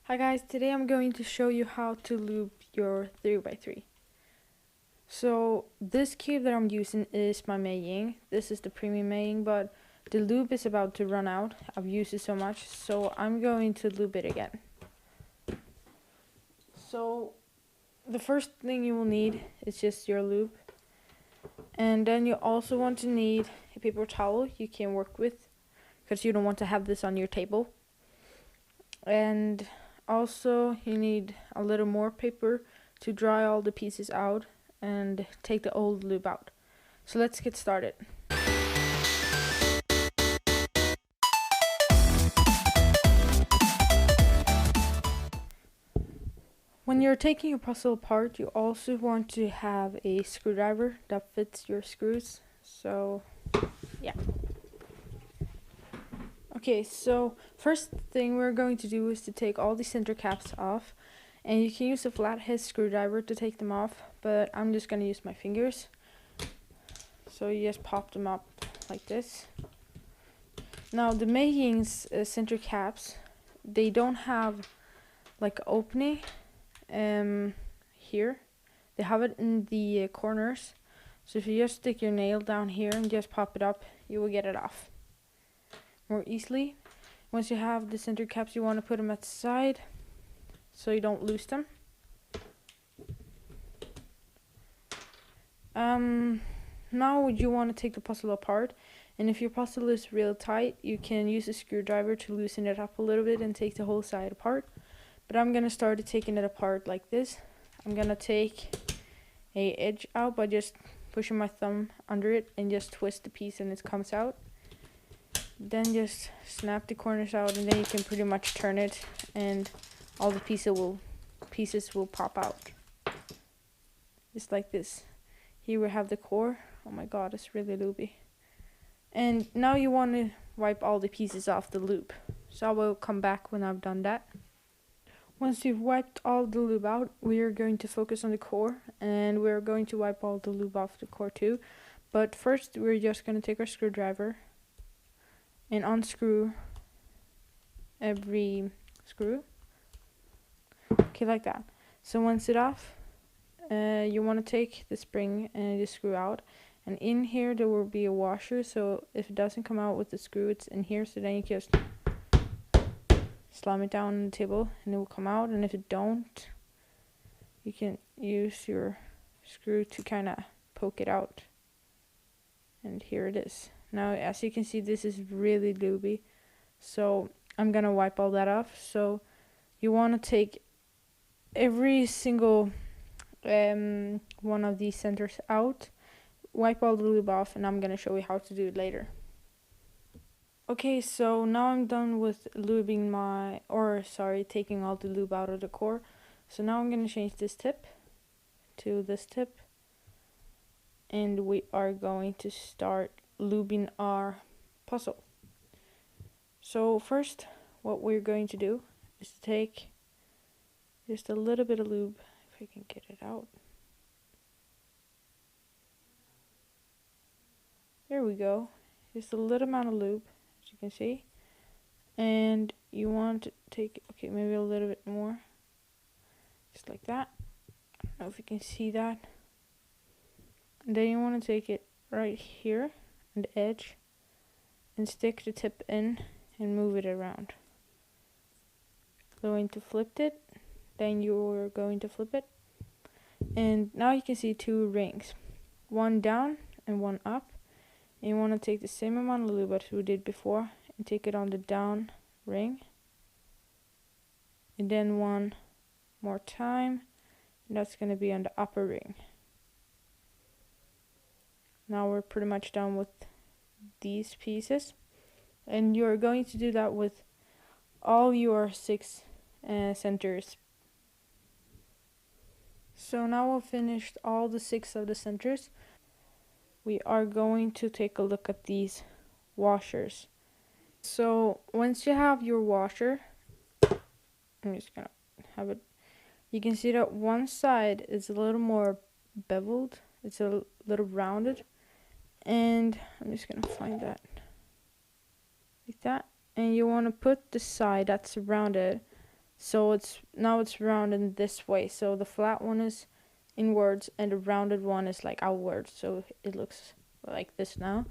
Hi guys, today I'm going to show you how to lube your 3x3. So this cube that I'm using is my Meiying. This is the premium Meiying, but the lube is about to run out. I've used it so much, so I'm going to lube it again. So the first thing you will need is just your lube. And then you also want to need a paper towel you can work with, because you don't want to have this on your table. And also you need a little more paper to dry all the pieces out and take the old lube out. So let's get started. When you're taking your puzzle apart, you also want to have a screwdriver that fits your screws. So yeah. Okay, so first thing we're going to do is to take all the center caps off, and you can use a flathead screwdriver to take them off, but I'm just going to use my fingers. So you just pop them up like this. Now the Meiying's center caps, they don't have like opening here. They have it in the corners. So if you just stick your nail down here and just pop it up, you will get it off more easily. Once you have the center caps, you want to put them at the side so you don't lose them. Now you want to take the puzzle apart, and if your puzzle is real tight, you can use a screwdriver to loosen it up a little bit and take the whole side apart. But I'm gonna start taking it apart like this. I'm gonna take a edge out by just pushing my thumb under it and just twist the piece and it comes out. Then just snap the corners out, and then you can pretty much turn it and all the pieces will pop out. Just like this. Here we have the core. Oh my god, it's really lubey. And now you want to wipe all the pieces off the lube. So I will come back when I've done that. Once you've wiped all the lube out, we are going to focus on the core, and we're going to wipe all the lube off the core too. But first we're just going to take our screwdriver and unscrew every screw. Okay, like that. So once it's off, you want to take the spring and just screw out, and in here there will be a washer, so if it doesn't come out with the screw, it's in here, so then you just slam it down on the table and it will come out. And if it don't, you can use your screw to kind of poke it out, and here it is. Now as you can see, this is really lubey, so I'm gonna wipe all that off. So you want to take every single one of these centers out, wipe all the lube off, and I'm gonna show you how to do it later. Okay, so now I'm done with lubing taking all the lube out of the core. So now I'm gonna change this tip to this tip, and we are going to start lubing our puzzle. So first, what we're going to do is to take just a little bit of lube, if I can get it out. There we go. Just a little amount of lube, as you can see. And you want to take, okay, maybe a little bit more. Just like that. I don't know if you can see that. And then you want to take it right here on the edge and stick the tip in and move it around. Going to flip it, then you're going to flip it, and now you can see two rings, one down and one up. And you want to take the same amount of lube as we did before and take it on the down ring, and then one more time, and that's going to be on the upper ring. Now we're pretty much done with these pieces, and you're going to do that with all your 6 centers. So now we've finished all the 6 of the centers. We are going to take a look at these washers. So once you have your washer, I'm just gonna have it, you can see that one side is a little more beveled, it's a little rounded, and I'm just gonna find that like that. And you want to put the side that's rounded So now it's rounded this way. So the flat one is inwards and the rounded one is like outwards. So it looks like this now.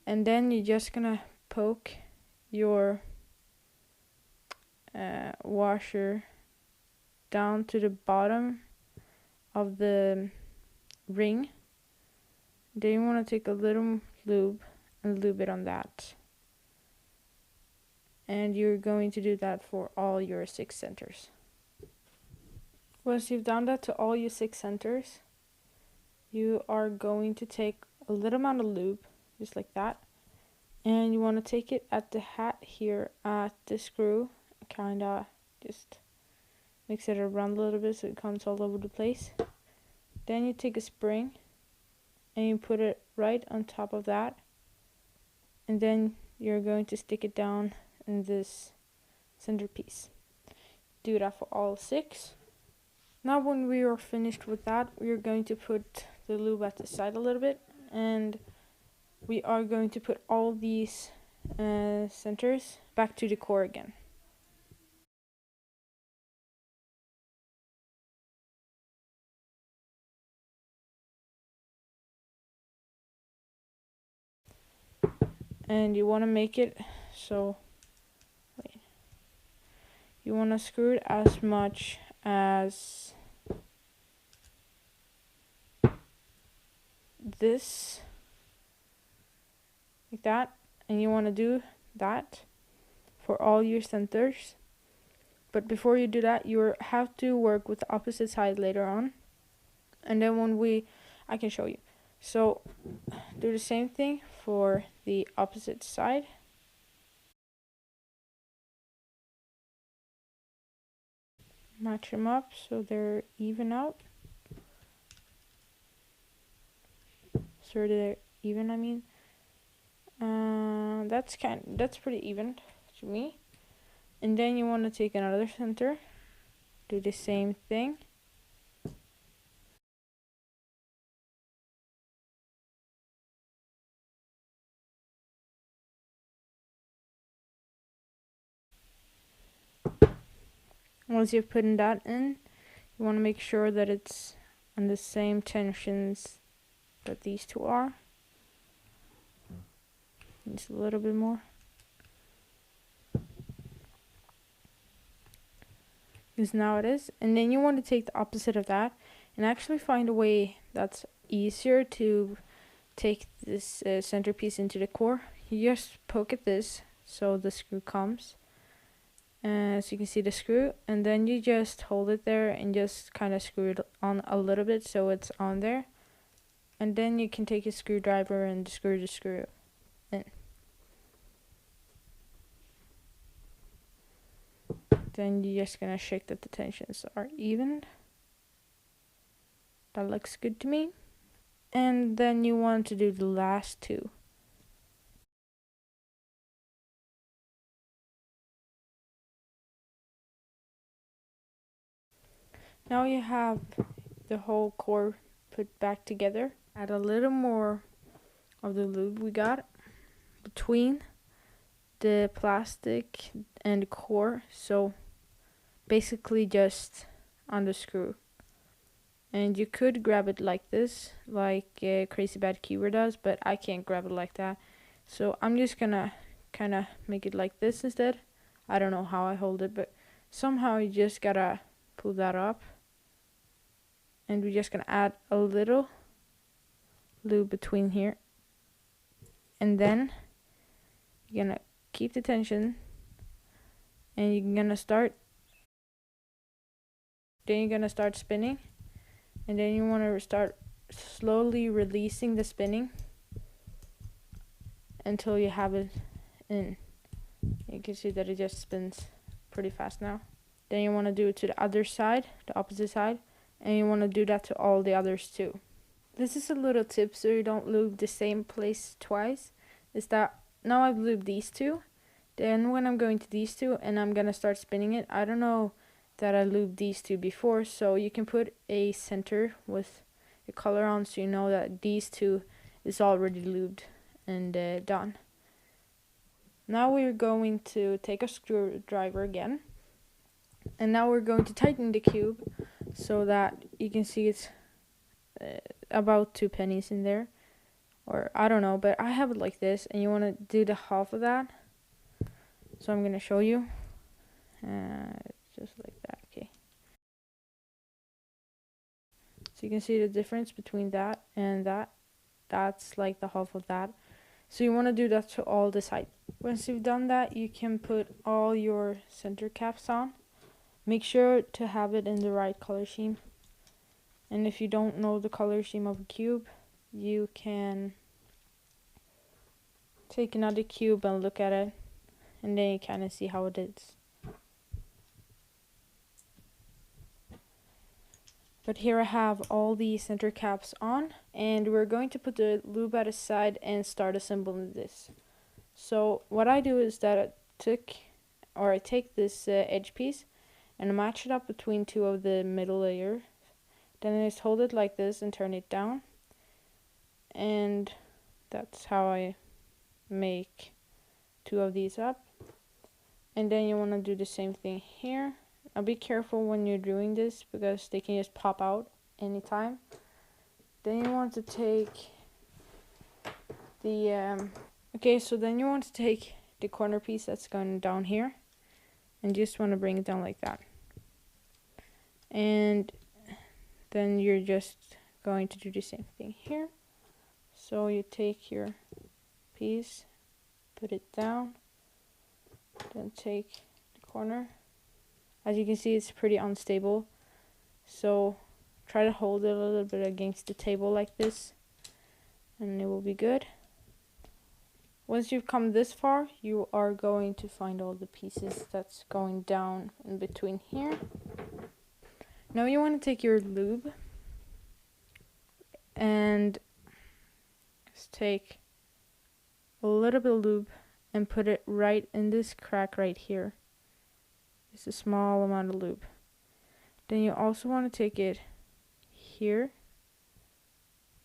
And then you're just gonna poke your washer down to the bottom of the ring. Then you want to take a little lube and lube it on that. And you're going to do that for all your 6 centers. Once you've done that to all your 6 centers, you are going to take a little amount of lube, just like that. And you want to take it at the hat here at the screw, kinda just mix it around a little bit so it comes all over the place. Then you take a spring and you put it right on top of that, and then you're going to stick it down in this centerpiece. Do that for all 6. Now when we are finished with that, we are going to put the lube at the side a little bit, and we are going to put all these centers back to the core again. And you want to make it so, you want to screw it as much as this, like that, and you want to do that for all your centers. But before you do that, you have to work with the opposite side later on, and then when I can show you. So do the same thing for the opposite side. Match them up so they're even out. So they're even, I mean. That's pretty even to me. And then you want to take another center, do the same thing. Once you've put that in, you want to make sure that it's on the same tensions that these two are. Just a little bit more. Because now it is. And then you want to take the opposite of that and actually find a way that's easier to take this centerpiece into the core. You just poke at this so the screw comes. So you can see the screw, and then you just hold it there and just kind of screw it on a little bit so it's on there. And then you can take a screwdriver and screw the screw in. Then you're just gonna shake that the tensions are even. That looks good to me. And then you want to do the last 2. Now you have the whole core put back together. Add a little more of the lube we got between the plastic and the core, so basically just on the screw. And you could grab it like this, like Crazy Bad Keeper does, but I can't grab it like that. So I'm just gonna kind of make it like this instead. I don't know how I hold it, but somehow you just gotta pull that up. And we're just gonna add a little lube between here. And then you're gonna keep the tension, and you're gonna start. Then you're gonna start spinning, and then you want to start slowly releasing the spinning until you have it in. You can see that it just spins pretty fast now. Then you want to do it to the other side, the opposite side, and you want to do that to all the others too. This is a little tip so you don't lube the same place twice. Is that now I've lubed these 2, then when I'm going to these 2 and I'm gonna start spinning it, I don't know that I lubed these 2 before, so you can put a center with a color on so you know that these 2 is already lubed and done. Now we're going to take a screwdriver again, And now we're going to tighten the cube so that you can see it's about 2 pennies in there, or I don't know, but I have it like this, and you want to do the half of that. So I'm going to show you just like that. Okay, so you can see the difference between that and that. That's like the half of that. So you want to do that to all the sides. Once you've done that, you can put all your center caps on. Make sure to have it in the right color scheme. And if you don't know the color scheme of a cube, you can take another cube and look at it, and then you kind of see how it is. But here I have all the center caps on, and we're going to put the lube at a side and start assembling this. So what I do is that I take this edge piece and match it up between 2 of the middle layer. Then I just hold it like this and turn it down, and that's how I make 2 of these up. And then you want to do the same thing here. Now be careful when you're doing this, because they can just pop out anytime. Then you want to take the then you want to take the corner piece that's going down here, and just want to bring it down like that. And then you're just going to do the same thing here. So you take your piece, put it down, then take the corner. As you can see, it's pretty unstable, so try to hold it a little bit against the table like this, and it will be good. Once you've come this far, you are going to find all the pieces that's going down in between here. Now you want to take your lube and just take a little bit of lube and put it right in this crack right here. Just a small amount of lube. Then you also want to take it here.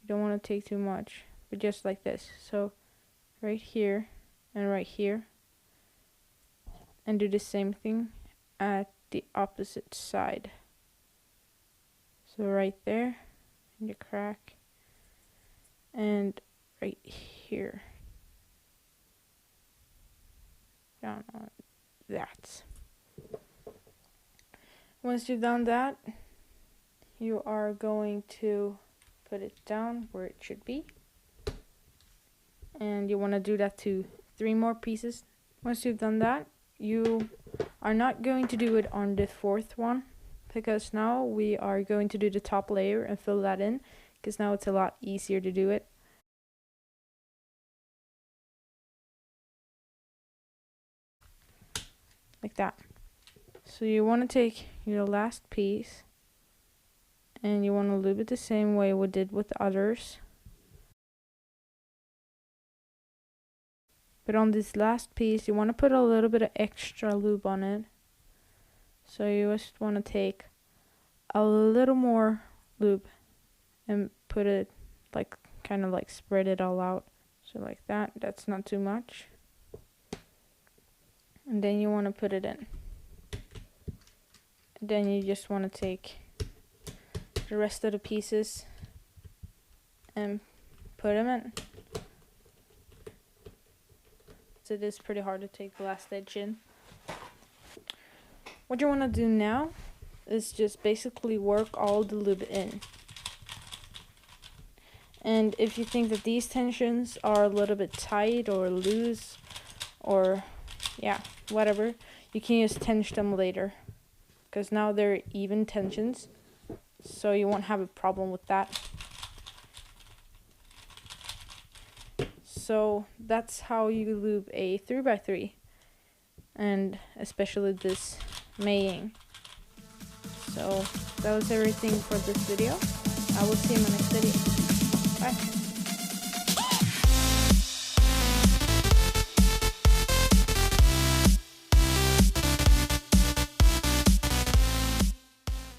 You don't want to take too much, but just like this. So right here and right here, and do the same thing at the opposite side. So right there in the crack, and right here down on that. Once you've done that, you are going to put it down where it should be, and you want to do that to 3 more pieces. Once you've done that, you are not going to do it on the 4th one, because now we are going to do the top layer and fill that in, because now it's a lot easier to do it. Like that. So you want to take your last piece and you want to lube it the same way we did with the others. But on this last piece, you want to put a little bit of extra lube on it. So you just want to take a little more lube and put it like, kind of like spread it all out. So like that, that's not too much. And then you want to put it in. Then you just want to take the rest of the pieces and put them in. So it is pretty hard to take the last edge in. What you want to do now is just basically work all the lube in. And if you think that these tensions are a little bit tight or loose, or yeah, whatever, you can just tension them later, because now they're even tensions, so you won't have a problem with that. So that's how you lube a 3x3, and especially this Meiying. So that was everything for this video. I will see you in my next video. Bye.